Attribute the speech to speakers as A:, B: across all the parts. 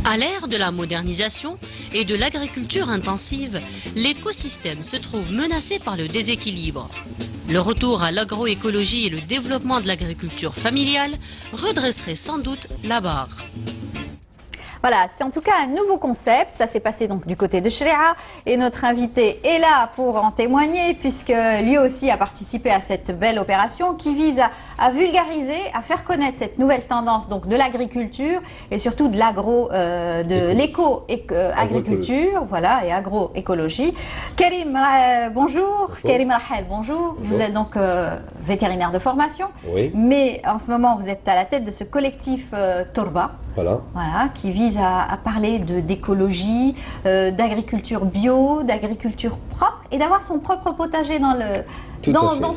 A: À l'ère de la modernisation et de l'agriculture intensive, l'écosystème se trouve menacé par le déséquilibre. Le retour à l'agroécologie et le développement de l'agriculture familiale redresserait sans doute la barre.
B: Voilà, c'est en tout cas un nouveau concept. Ça s'est passé donc du côté de Shreya et notre invité est là pour en témoigner puisque lui aussi a participé à cette belle opération qui vise à vulgariser, à faire connaître cette nouvelle tendance donc de l'agriculture et surtout de l'éco-agriculture, voilà, et agroécologie. Karim, bonjour. Karim Rahel, bonjour. Vous êtes donc vétérinaire de formation, mais en ce moment vous êtes à la tête de ce collectif Torba. Voilà, qui vise à parler d'écologie, d'agriculture bio, d'agriculture propre et d'avoir son propre potager dans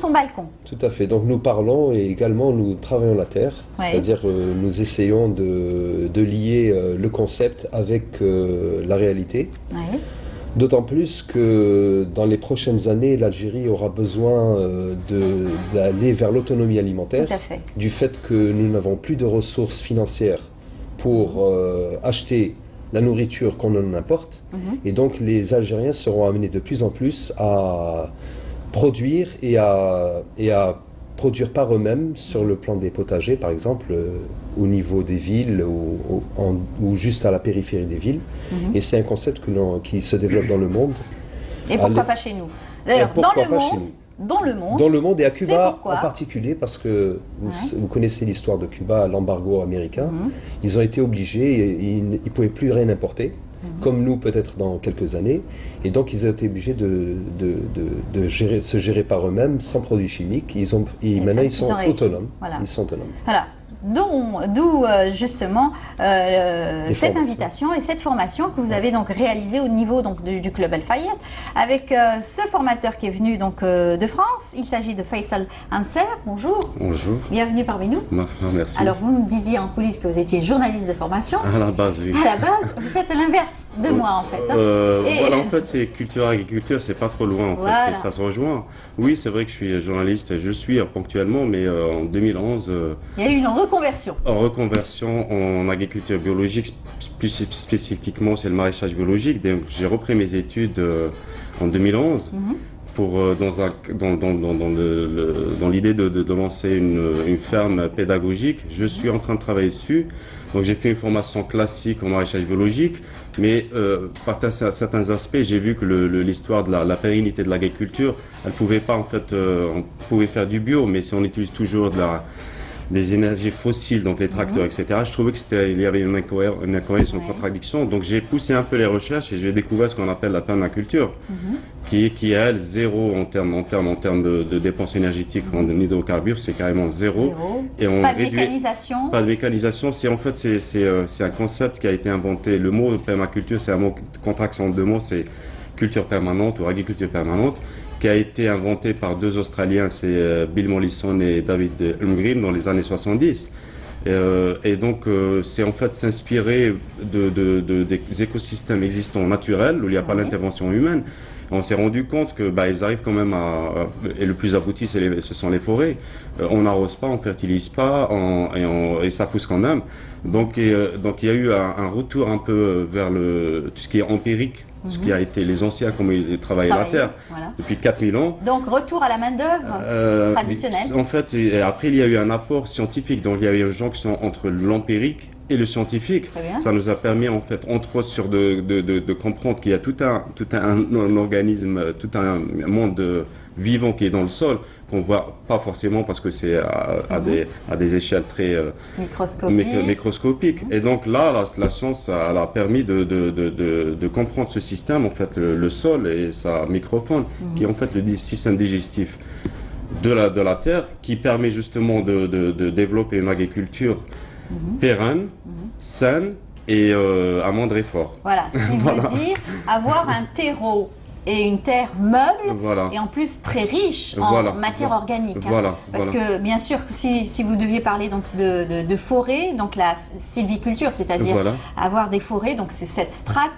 B: son balcon.
C: Tout à fait. Donc nous parlons et également nous travaillons la terre, c'est-à-dire nous essayons de lier le concept avec la réalité. D'autant plus que dans les prochaines années, l'Algérie aura besoin d'aller vers l'autonomie alimentaire, du fait que nous n'avons plus de ressources financières pour acheter la nourriture qu'on en importe, et donc les Algériens seront amenés de plus en plus à produire et à produire par eux-mêmes sur le plan des potagers, par exemple, au niveau des villes ou juste à la périphérie des villes. Et c'est un concept qui se développe dans le monde.
B: Et pourquoi pas chez nous? D'ailleurs, dans le monde
C: et à Cuba en particulier, parce que vous connaissez l'histoire de Cuba, l'embargo américain. Ils ont été obligés, ils ne pouvaient plus rien importer, comme nous peut-être dans quelques années, et donc ils ont été obligés de se gérer par eux-mêmes, sans produits chimiques. Maintenant ils sont autonomes. Ils sont autonomes.
B: Voilà. D'où justement cette invitation et cette formation que vous avez donc réalisée au niveau donc du club Al Fayed avec ce formateur qui est venu donc de France. Il s'agit de Faisal Anser. Bonjour.
D: Bonjour.
B: Bienvenue parmi nous.
D: Merci.
B: Alors vous me disiez en coulisses que vous étiez journaliste de formation.
D: À la base, oui.
B: À la base, vous faites l'inverse de moi en fait.
D: Voilà, en fait c'est culture-agriculture, c'est pas trop loin en fait, ça se rejoint. Oui, c'est vrai que je suis journaliste, je suis ponctuellement, mais en 2011...
B: il y a eu une reconversion.
D: En reconversion en agriculture biologique, plus spécifiquement c'est le maraîchage biologique. J'ai repris mes études en 2011 dans l'idée de lancer une ferme pédagogique. Je suis en train de travailler dessus. Donc j'ai fait une formation classique en maraîchage biologique, mais par certains aspects, j'ai vu que l'histoire de la pérennité de l'agriculture, elle pouvait pas en fait, on pouvait faire du bio, mais si on utilise toujours des énergies fossiles, donc les tracteurs, etc. Je trouvais qu'il y avait une incohérence, une contradiction. Donc j'ai poussé un peu les recherches et j'ai découvert ce qu'on appelle la permaculture, qui est elle zéro en termes de dépenses énergétiques en hydrocarbures, c'est carrément zéro. Et on
B: pas de mécanisation.
D: Pas de mécanisation. C'est en fait c'est un concept qui a été inventé. Le mot permaculture, c'est un mot contraction de deux mots, c'est culture permanente ou agriculture permanente, qui a été inventé par deux Australiens, c'est Bill Mollison et David Holmgren dans les années 70. Et donc c'est en fait s'inspirer des écosystèmes existants naturels où il n'y a pas l'intervention humaine. On s'est rendu compte que ils arrivent quand même et le plus abouti ce sont les forêts. On n'arrose pas, on fertilise pas, et ça pousse quand même. Donc il y a eu un retour un peu vers tout ce qui est empirique, ce qui a été les anciens, comme ils travaillaient la terre depuis 4000 ans.
B: Donc retour à la main d'œuvre traditionnelle.
D: En fait, après il y a eu un apport scientifique, donc il y a eu une jonction entre l'empirique et le scientifique. Ça nous a permis en fait, entre autres, de comprendre qu'il y a tout un organisme, tout un monde vivant qui est dans le sol, qu'on voit pas forcément parce que c'est à des échelles très microscopiques. Et donc là, la science elle a permis de comprendre ce système, en fait, le sol et sa microfaune, qui est en fait le système digestif de la terre, qui permet justement de développer une agriculture pérenne, saine et à moindre effort.
B: Voilà, ce qui veut dire avoir un terreau et une terre meuble,
D: voilà.
B: et en plus très riche en matière organique. Parce que bien sûr, si vous deviez parler donc de forêt, donc la sylviculture, c'est-à-dire avoir des forêts, donc c'est cette strate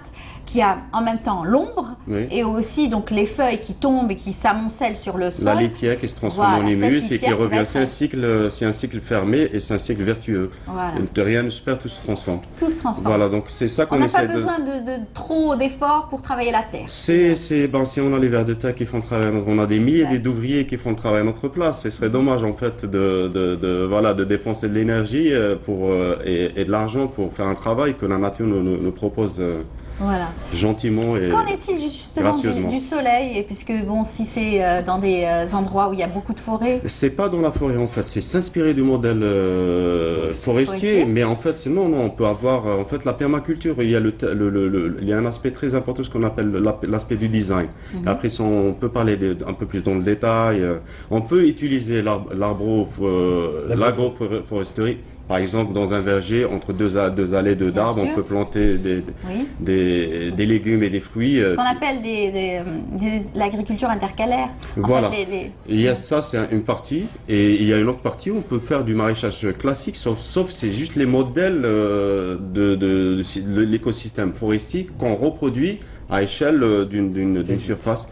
B: qui a en même temps l'ombre et aussi donc les feuilles qui tombent et qui s'amoncellent sur le sol.
D: La litière qui se transforme en humus et qui revient. C'est un cycle fermé et c'est un cycle vertueux. De rien ne se perd, tout se transforme.
B: Tout se transforme.
D: Voilà, donc c'est ça qu'on essaie de...
B: On n'a pas besoin de trop d'efforts pour travailler la terre.
D: Si on a les vers de terre qui font travailler, on a des milliers d'ouvriers qui font le travail à notre place. Ce serait dommage en fait de dépenser de l'énergie et de l'argent pour faire un travail que la nature nous propose. Gentiment et
B: qu'en est-il justement du soleil, et puisque bon, si c'est dans des endroits où il y a beaucoup de forêts,
D: c'est pas dans la forêt en fait, c'est s'inspirer du modèle forestier, mais en fait non, on peut avoir en fait la permaculture. Il y a il y a un aspect très important, ce qu'on appelle l'aspect du design. Après, on peut parler un peu plus dans le détail. On peut utiliser l'agroforesterie. Par exemple, dans un verger, entre deux allées d'arbres, on peut planter des légumes et des fruits.
B: Ce qu'on appelle l'agriculture intercalaire.
D: Voilà. Il y a ça, c'est une partie. Et il y a une autre partie où on peut faire du maraîchage classique, sauf c'est juste les modèles de l'écosystème forestier qu'on reproduit à échelle d'une surface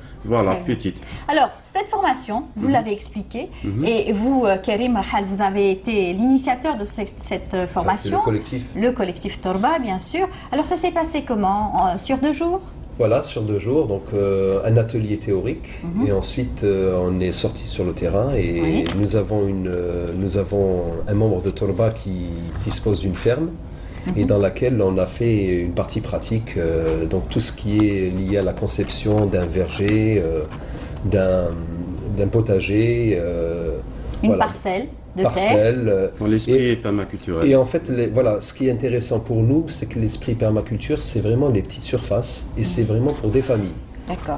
D: petite.
B: Alors, cette formation, vous l'avez expliqué, et vous, Karim Rahal, vous avez été l'initiateur de cette formation. Le collectif Torba, bien sûr. Alors, ça s'est passé comment? Sur 2 jours?
C: Voilà, sur 2 jours, donc un atelier théorique, et ensuite on est sorti sur le terrain et nous avons un membre de Torba qui dispose d'une ferme, et dans laquelle on a fait une partie pratique, donc tout ce qui est lié à la conception d'un verger, d'un potager,
B: une parcelle de terre.
D: Dans l'esprit permaculturel.
C: Et en fait, ce qui est intéressant pour nous, c'est que l'esprit permaculture, c'est vraiment les petites surfaces, et c'est vraiment pour des familles.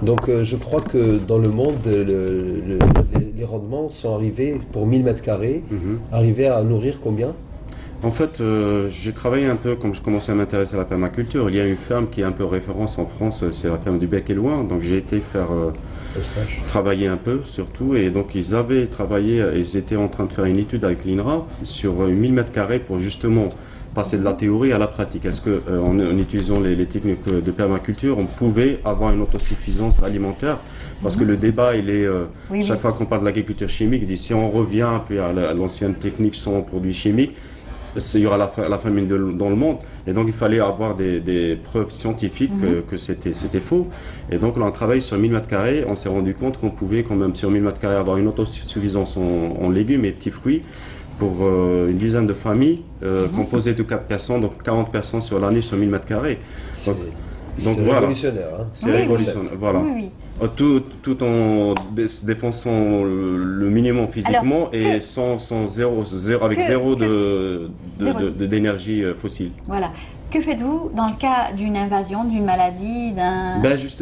C: Donc je crois que dans le monde, les rendements sont arrivés pour 1000 m², arrivés à nourrir combien?
D: En fait, j'ai travaillé un peu, comme je commençais à m'intéresser à la permaculture. Il y a une ferme qui est un peu référence en France, c'est la ferme du Bec et Loin. Donc j'ai été travailler un peu surtout. Et donc ils avaient travaillé, ils étaient en train de faire une étude avec l'INRA sur 1000 m² pour justement passer de la théorie à la pratique. Est-ce qu'en utilisant les techniques de permaculture, on pouvait avoir une autosuffisance alimentaire? Parce que le débat, il est, chaque fois qu'on parle de l'agriculture chimique, il dit si on revient un peu à l'ancienne technique sans produits chimiques, il y aura la famine dans le monde, et donc il fallait avoir des preuves scientifiques que c'était faux. Et donc là on travaille sur 1000 m², on s'est rendu compte qu'on pouvait quand même sur 1000 m² avoir une autosuffisance en légumes et petits fruits pour une dizaine de familles composées de 4 personnes, donc 40 personnes sur l'année sur 1000 m².
C: Donc c'est révolutionnaire. Hein.
D: C'est révolutionnaire, voilà. Tout en dépensant le minimum physiquement. Alors, et avec zéro d'énergie fossile.
B: Voilà. Que faites-vous dans le cas d'une invasion, d'une maladie,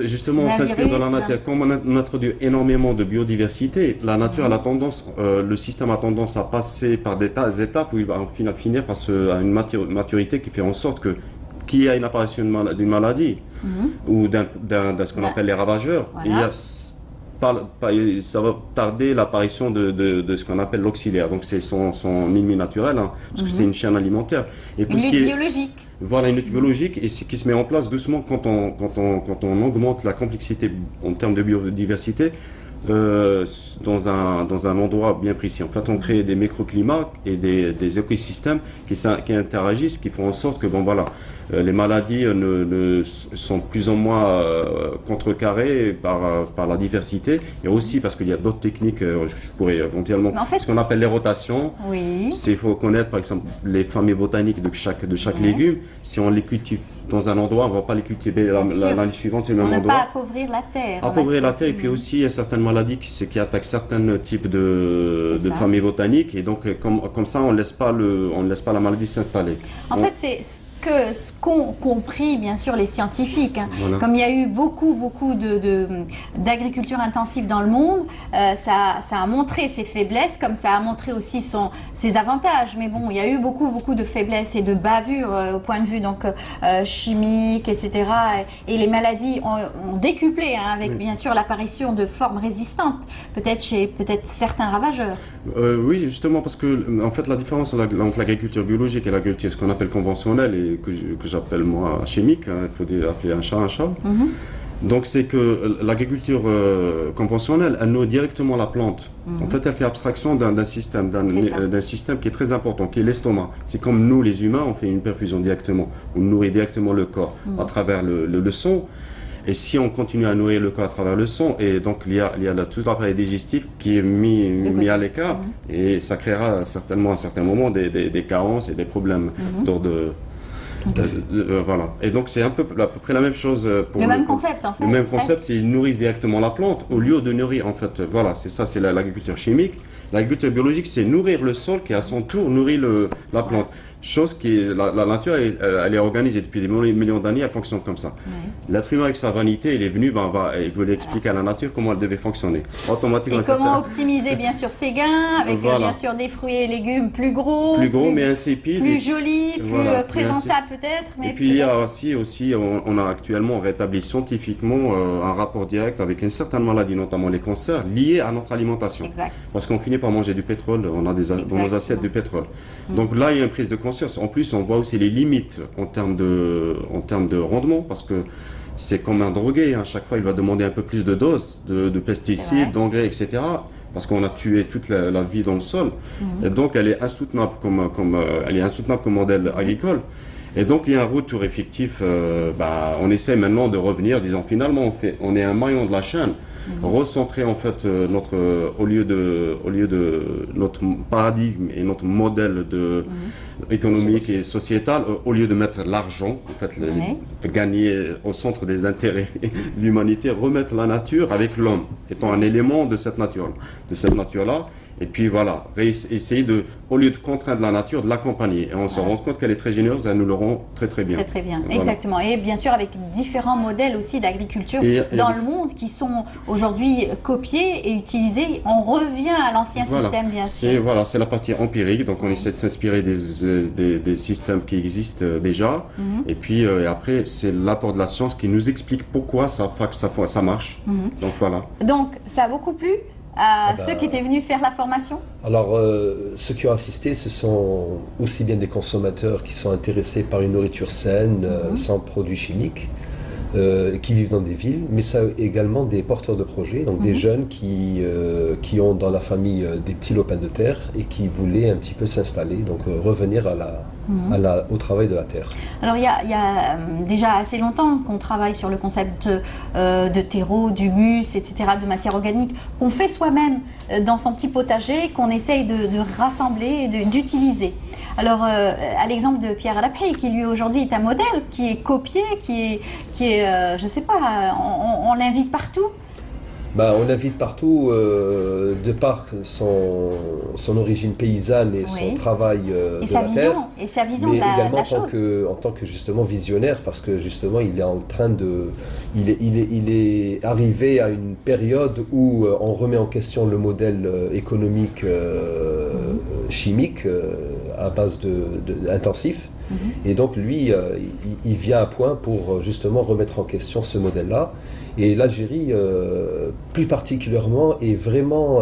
D: justement, on s'inspire de la nature. Comme on introduit énormément de biodiversité, la nature a la tendance, le système a tendance à passer par des étapes où il va finir par à une maturité qui fait en sorte que qu'il y a une apparition d'une maladie ou de ce qu'on appelle les ravageurs, ça va tarder l'apparition de ce qu'on appelle l'auxiliaire. Donc c'est son ennemi naturel, parce que c'est une chaîne alimentaire.
B: Et une lutte biologique.
D: Voilà, une lutte biologique, et qui se met en place doucement quand on augmente la complexité en termes de biodiversité. Dans un endroit bien précis. En fait, on crée des microclimats et des écosystèmes qui interagissent, qui font en sorte que les maladies sont plus ou moins contrecarrées par la diversité, et aussi parce qu'il y a d'autres techniques, je pourrais éventuellement, ce qu'on appelle les rotations. Il faut connaître par exemple les familles botaniques de chaque légume. Si on les cultive dans un endroit, on ne va pas les cultiver l'année suivante sur le même endroit.
B: On ne va pas appauvrir la terre.
D: Appauvrir la terre, et puis aussi il y a certaines maladies qui attaquent certains types de familles botaniques, et donc comme ça on ne laisse pas la maladie s'installer.
B: En fait, c'est que ce qu'ont compris bien sûr les scientifiques, hein, voilà. Comme il y a eu beaucoup d'agriculture intensive dans le monde, ça a montré ses faiblesses, comme ça a montré aussi ses avantages. Mais bon, il y a eu beaucoup de faiblesses et de bavures au point de vue donc chimique, etc. Et les maladies ont décuplé, hein, avec bien sûr l'apparition de formes résistantes, peut-être chez certains ravageurs.
D: Oui, justement, parce que en fait la différence entre l'agriculture biologique et l'agriculture ce qu'on appelle conventionnelle et que j'appelle moi chimique, hein, il faut appeler un chat un chat. Donc c'est que l'agriculture conventionnelle, elle nourrit directement la plante. En fait, elle fait abstraction d'un système qui est très important, qui est l'estomac. C'est comme nous les humains, on fait une perfusion directement, on nourrit directement le corps à travers le sang. Et si on continue à nourrir le corps à travers le sang, et donc il y a tout l'appareil digestif qui est mis à l'écart, et ça créera certainement à un certain moment des carences et des problèmes d'ordre voilà. Et donc c'est à peu près la même chose pour
B: le même concept en fait.
D: Le même concept, c'est qu'ils nourrissent directement la plante au lieu de nourrir en fait. Voilà, c'est ça, c'est l'agriculture chimique. L'agriculture biologique, c'est nourrir le sol qui à son tour nourrit la plante. Chose qui est, la nature, elle est organisée depuis des millions d'années, elle fonctionne comme ça. L'être humain avec sa vanité, il est venu, il voulait expliquer à la nature comment elle devait fonctionner. Automatiquement.
B: Et comment optimiser bien sûr ses gains, avec bien sûr des fruits et légumes plus gros,
D: mais insipides,
B: plus jolis, plus présentables peut-être.
D: Et puis il y a aussi on a actuellement rétabli scientifiquement un rapport direct avec une certaine maladie, notamment les cancers, liés à notre alimentation.
B: Exact.
D: Parce qu'on finit par manger du pétrole, on a dans nos assiettes du pétrole. Donc là, il y a une prise de conscience. En plus, on voit aussi les limites en termes de rendement, parce que c'est comme un drogué. Hein. Chaque fois, il va demander un peu plus de doses de pesticides, d'engrais, etc. Parce qu'on a tué toute la vie dans le sol. Et donc, elle est insoutenable comme modèle agricole. Et donc, il y a un retour effectif. On essaie maintenant de revenir, disant finalement, on est un maillon de la chaîne. Recentrer en fait au lieu de notre paradigme et notre modèle économique et sociétal, au lieu de mettre l'argent, en fait, gagner au centre des intérêts de l'humanité, remettre la nature avec l'homme étant un élément de cette nature-là. Et puis voilà, essayer au lieu de contraindre la nature, de l'accompagner. Et on se rend compte qu'elle est très généreuse, elle nous le rend très bien.
B: Très bien, voilà. Exactement. Et bien sûr avec différents modèles aussi d'agriculture dans le monde qui sont aujourd'hui copiés et utilisés. On revient à l'ancien système bien sûr.
D: Voilà, c'est la partie empirique, donc on essaie de s'inspirer des systèmes qui existent déjà. Et puis après, c'est l'apport de la science qui nous explique pourquoi ça marche. Donc voilà.
B: Donc ça a beaucoup plu ceux qui étaient venus faire la formation?
C: Alors, ceux qui ont assisté, ce sont aussi bien des consommateurs qui sont intéressés par une nourriture saine, sans produits chimiques, qui vivent dans des villes, mais ça également des porteurs de projets, donc des jeunes qui ont dans la famille des petits lopins de terre et qui voulaient un petit peu s'installer, donc revenir au travail de la terre.
B: Alors il y a déjà assez longtemps qu'on travaille sur le concept de terreau, d'humus, etc., de matière organique, qu'on fait soi-même dans son petit potager, qu'on essaye de rassembler et d'utiliser. Alors à l'exemple de Pierre Alapey, qui lui aujourd'hui est un modèle, qui est copié, qui est je sais pas, on l'invite partout.
C: On l'invite partout de par son origine paysanne et son travail de la terre,
B: et sa vision
C: mais
B: de la
C: également
B: chose.
C: en tant que justement visionnaire, parce que justement il est en train il est arrivé à une période où on remet en question le modèle économique chimique à base intensif. Et donc lui, il vient à point pour justement remettre en question ce modèle-là. Et l'Algérie, plus particulièrement, est vraiment,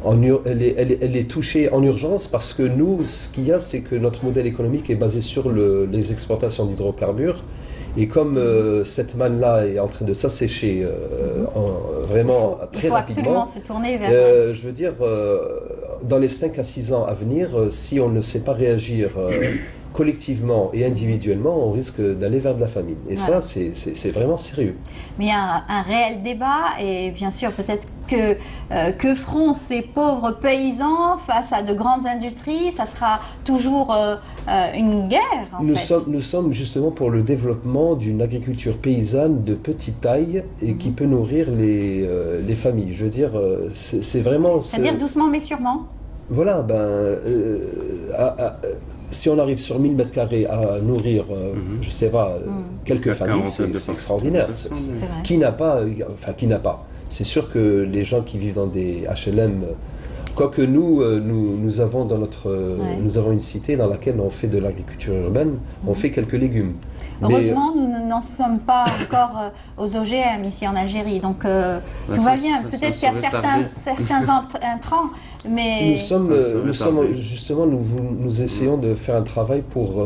C: elle est touchée en urgence parce que nous, ce qu'il y a, c'est que notre modèle économique est basé sur les exportations d'hydrocarbures. Et comme cette manne-là est en train de s'assécher vraiment très rapidement,
B: se tourner vers
C: je veux dire, dans les 5 à 6 ans à venir, si on ne sait pas réagir collectivement et individuellement, on risque d'aller vers de la famine. Et ça, c'est vraiment sérieux.
B: Mais il y a un réel débat, et bien sûr, peut-être que feront ces pauvres paysans face à de grandes industries? Ça sera toujours une guerre, en fait.
C: Nous sommes justement pour le développement d'une agriculture paysanne de petite taille et qui peut nourrir les familles. Je veux dire, c'est vraiment...
B: C'est-à-dire doucement mais sûrement.
C: Voilà, si on arrive sur 1000 mètres carrés à nourrir, je sais pas, quelques familles, c'est extraordinaire. Qui n'a pas, c'est sûr que les gens qui vivent dans des HLM, quoique nous avons nous avons une cité dans laquelle on fait de l'agriculture urbaine, on fait quelques légumes.
B: Heureusement, nous n'en sommes pas encore aux OGM ici en Algérie, donc tout va bien. Peut-être qu'il y a certains intrants, mais...
C: Justement, nous essayons de faire un travail pour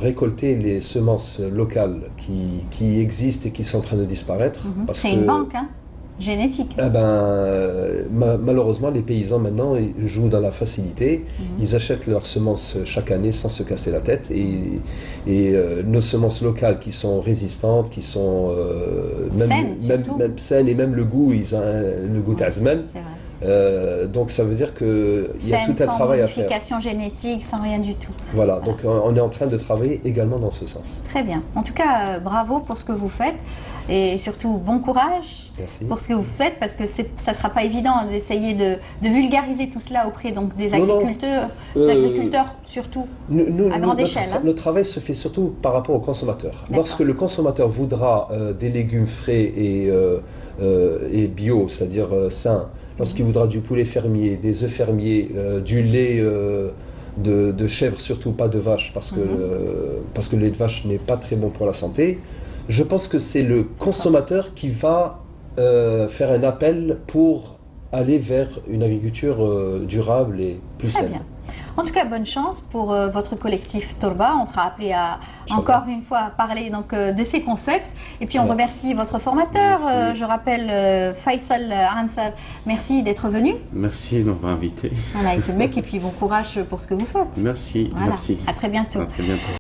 C: récolter les semences locales qui existent et qui sont en train de disparaître.
B: C'est une banque, hein, génétique.
C: Malheureusement, les paysans maintenant jouent dans la facilité. Ils achètent leurs semences chaque année sans se casser la tête. Et nos semences locales qui sont résistantes, qui sont même saines, et même le goût, ils ont le goût d'azman. Donc ça veut dire qu'il y a tout un travail à faire.
B: Sans modification génétique, sans rien du tout.
C: Voilà, donc on est en train de travailler également dans ce sens.
B: Très bien. En tout cas, bravo pour ce que vous faites et surtout bon courage pour ce que vous faites, parce que ça ne sera pas évident d'essayer de vulgariser tout cela auprès donc, des agriculteurs, surtout à grande échelle.
C: Le travail se fait surtout par rapport au consommateur. Lorsque le consommateur voudra des légumes frais et bio, c'est-à-dire sains, lorsqu'il voudra du poulet fermier, des œufs fermiers, du lait de chèvre, surtout pas de vache, parce que le lait de vache n'est pas très bon pour la santé, je pense que c'est le consommateur qui va faire un appel pour aller vers une agriculture durable et plus saine.
B: Bien. En tout cas, bonne chance pour votre collectif Torba. On sera appelé à encore une fois parler donc, de ces concepts. Et puis on remercie votre formateur. Je rappelle Faisal Ansar. Merci d'être venu.
D: Merci de m'avoir invité.
B: Voilà, et puis bon courage pour ce que vous faites.
D: Merci.
B: Voilà.
D: Merci.
B: À très bientôt.
D: À très bientôt.